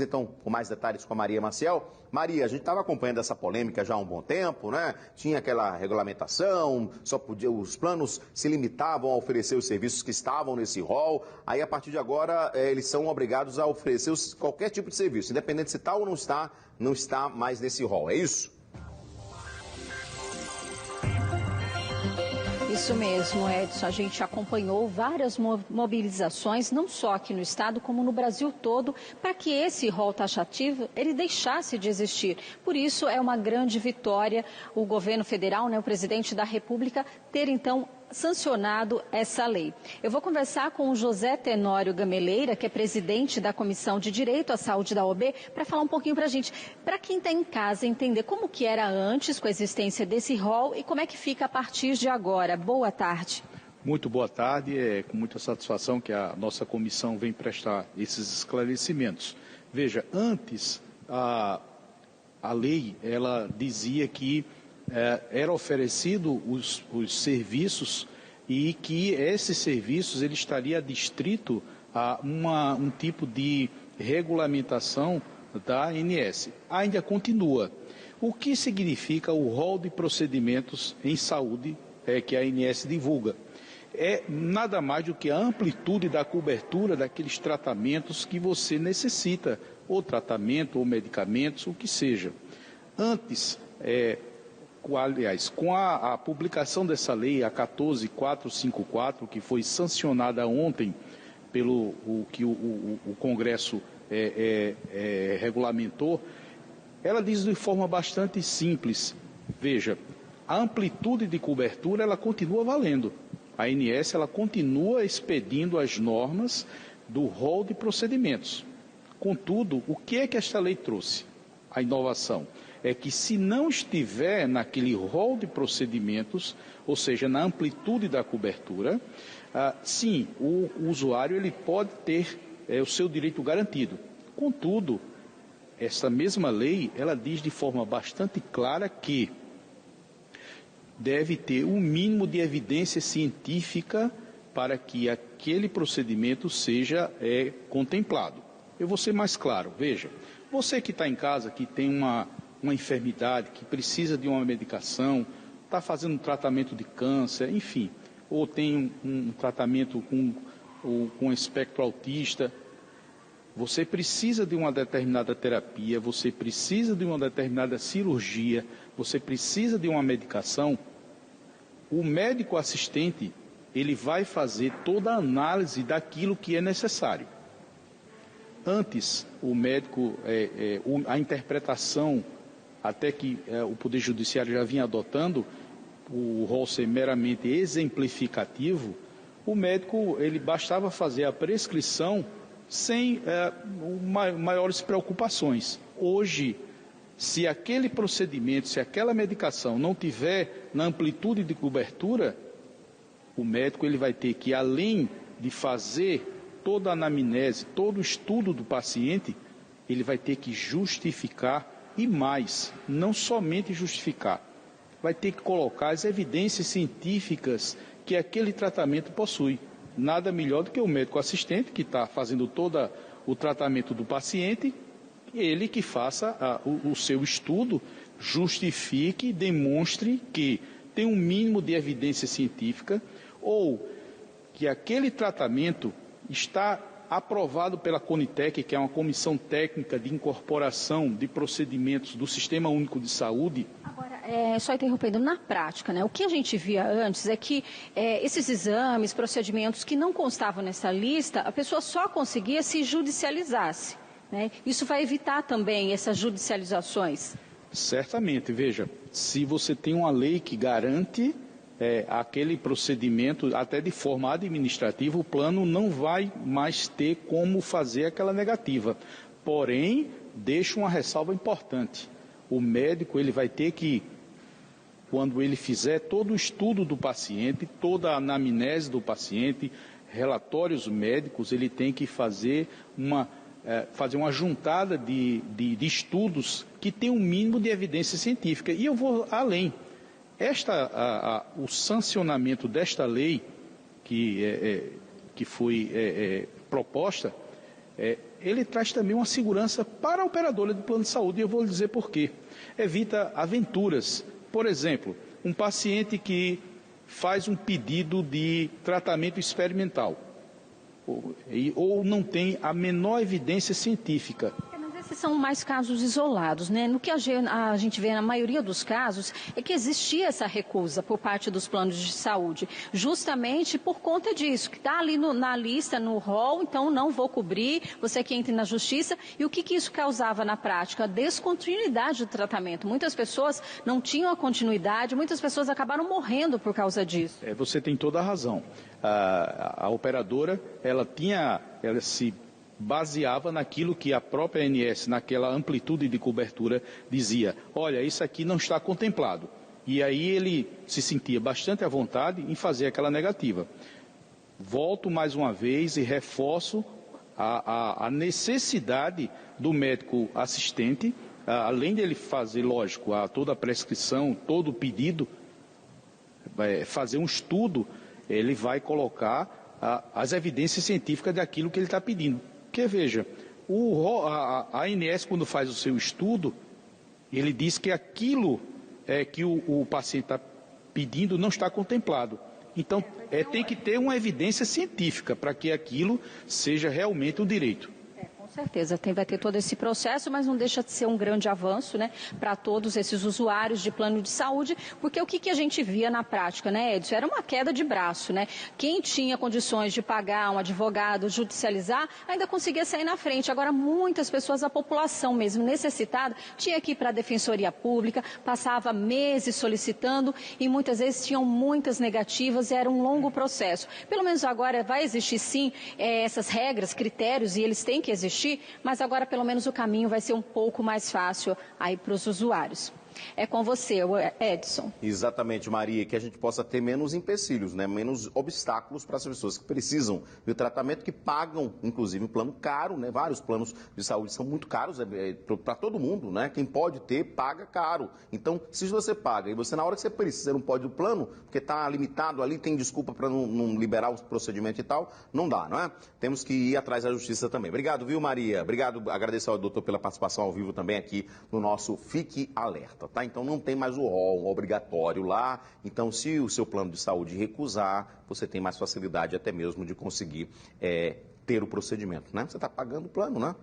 Então, com mais detalhes com a Maria Maciel. Maria, a gente estava acompanhando essa polêmica já há um bom tempo, né? Tinha aquela regulamentação, os planos se limitavam a oferecer os serviços que estavam nesse rol. Aí, a partir de agora, eles são obrigados a oferecer qualquer tipo de serviço, independente se está ou não está mais nesse rol. É isso? Isso mesmo, Edson. A gente acompanhou várias mobilizações, não só aqui no estado, como no Brasil todo, para que esse rol taxativo ele deixasse de existir. Por isso, é uma grande vitória o governo federal, né, o presidente da República, ter então sancionado essa lei. Eu vou conversar com o José Tenório Gameleira, que é presidente da Comissão de Direito à Saúde da OAB, para falar um pouquinho para a gente, para quem está em casa, entender como que era antes com a existência desse rol e como é que fica a partir de agora. Boa tarde. Muito boa tarde, é com muita satisfação que a nossa comissão vem prestar esses esclarecimentos. Veja, antes a lei, ela dizia que era oferecido os serviços e que esses serviços ele estaria adstrito a um tipo de regulamentação da ANS. Ainda continua. O que significa o rol de procedimentos em saúde que a ANS divulga? É nada mais do que a amplitude da cobertura daqueles tratamentos que você necessita, ou tratamento, ou medicamentos, o que seja. Antes, aliás, com a publicação dessa lei, a 14.454, que foi sancionada ontem pelo que o Congresso regulamentou, ela diz de forma bastante simples. Veja, a amplitude de cobertura ela continua valendo. A ANS ela continua expedindo as normas do rol de procedimentos. Contudo, o que é que esta lei trouxe? A inovação é que se não estiver naquele rol de procedimentos, ou seja, na amplitude da cobertura, sim, o usuário ele pode ter o seu direito garantido. Contudo, essa mesma lei, ela diz de forma bastante clara que deve ter um mínimo de evidência científica para que aquele procedimento seja contemplado. Eu vou ser mais claro, veja, você que está em casa, que tem uma enfermidade, que precisa de uma medicação, está fazendo um tratamento de câncer, enfim, ou tem um tratamento com espectro autista, você precisa de uma determinada terapia, você precisa de uma determinada cirurgia, você precisa de uma medicação, o médico assistente, ele vai fazer toda a análise daquilo que é necessário. Antes, o médico, a interpretação, até que o Poder Judiciário já vinha adotando, o rol ser meramente exemplificativo, o médico, ele bastava fazer a prescrição sem maiores preocupações. Hoje, se aquele procedimento, se aquela medicação não tiver na amplitude de cobertura, o médico ele vai ter que, além de fazer toda a anamnese, todo o estudo do paciente, ele vai ter que justificar e mais, não somente justificar, vai ter que colocar as evidências científicas que aquele tratamento possui. Nada melhor do que o médico assistente que está fazendo todo o tratamento do paciente, ele que faça o seu estudo, justifique, demonstre que tem um mínimo de evidência científica ou que aquele tratamento está aprovado pela CONITEC, que é uma comissão técnica de incorporação de procedimentos do Sistema Único de Saúde. Agora, só interrompendo, na prática, né, o que a gente via antes é que esses exames, procedimentos que não constavam nessa lista, a pessoa só conseguia se judicializasse, né? Isso vai evitar também essas judicializações? Certamente, veja, se você tem uma lei que garante aquele procedimento, até de forma administrativa, o plano não vai mais ter como fazer aquela negativa. Porém, deixa uma ressalva importante. O médico ele vai ter que, quando ele fizer todo o estudo do paciente, toda a anamnese do paciente, relatórios médicos, ele tem que fazer uma juntada de estudos que tem um mínimo de evidência científica. E eu vou além. O sancionamento desta lei que foi proposta ele traz também uma segurança para a operadora de plano de saúde, e eu vou lhe dizer por quê. Evita aventuras. Por exemplo, um paciente que faz um pedido de tratamento experimental, ou não tem a menor evidência científica. Esses são mais casos isolados, né? No que a gente vê na maioria dos casos é que existia essa recusa por parte dos planos de saúde, justamente por conta disso, que está ali na lista, no rol, então não vou cobrir, você que entre na justiça. E o que isso causava na prática? A descontinuidade do tratamento. Muitas pessoas não tinham a continuidade, muitas pessoas acabaram morrendo por causa disso. Você tem toda a razão. A operadora, ela se baseava naquilo que a própria ANS, naquela amplitude de cobertura, dizia: olha, isso aqui não está contemplado. E aí ele se sentia bastante à vontade em fazer aquela negativa. Volto mais uma vez e reforço a necessidade do médico assistente, além dele fazer, lógico, toda a prescrição, todo o pedido, fazer um estudo, ele vai colocar as evidências científicas daquilo que ele está pedindo. Porque, veja, a ANS, quando faz o seu estudo, ele diz que aquilo que o paciente está pedindo não está contemplado. Então, tem que ter uma evidência científica para que aquilo seja realmente um direito. Com certeza, vai ter todo esse processo, mas não deixa de ser um grande avanço, né, para todos esses usuários de plano de saúde, porque o que a gente via na prática, né, Edson, era uma queda de braço, né? Quem tinha condições de pagar um advogado, judicializar, ainda conseguia sair na frente. Agora, muitas pessoas, a população mesmo necessitada, tinha que ir para a Defensoria Pública, passava meses solicitando e muitas vezes tinham muitas negativas e era um longo processo. Pelo menos agora vai existir sim essas regras, critérios, e eles têm que existir, mas agora pelo menos o caminho vai ser um pouco mais fácil aí para os usuários. É com você, Edson. Exatamente, Maria, que a gente possa ter menos empecilhos, né? Menos obstáculos para as pessoas que precisam do tratamento, que pagam, inclusive, um plano caro, né? Vários planos de saúde são muito caros para todo mundo, né? Quem pode ter, paga caro. Então, se você paga e você, na hora que você precisa, não pode do plano, porque está limitado ali, tem desculpa para não liberar o procedimento e tal, não dá, não é? Temos que ir atrás da justiça também. Obrigado, viu, Maria? Obrigado, agradeço ao doutor pela participação ao vivo também aqui no nosso Fique Alerta. Tá? Então não tem mais o rol obrigatório lá. Então, se o seu plano de saúde recusar, você tem mais facilidade até mesmo de conseguir ter o procedimento, né? Você está pagando o plano, né?